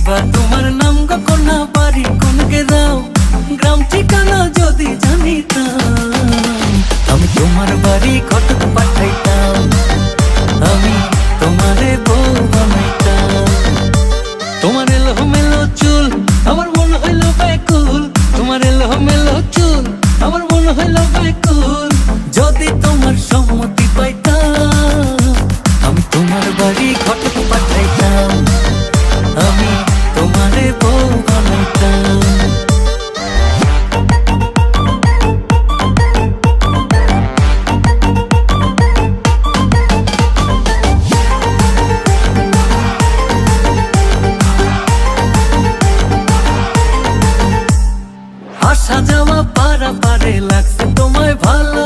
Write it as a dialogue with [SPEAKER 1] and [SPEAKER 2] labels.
[SPEAKER 1] বা তোমার নাম কখনো বাড়ি কোন গেরাও গ্রাম ঠিকানা যদি জানিতাম আমি তোমার বাড়ি ঘটক পাঠাইতাম আমি তোমারে বউ বানাইতাম তোমার এলোমেলো চুল আমার মন হইল ব্যাকুল তোমার এলোমেলো চুল আমার মন হইল ব্যাকুল যদি তোমার সম্মতি পাইতাম আমি তোমার বাড়ি ঘটক পাঠাইতাম আমি তোমারে বউ বানাইতাম আসা যাওয়া পারাপারে লাগছে তোমায় ভালো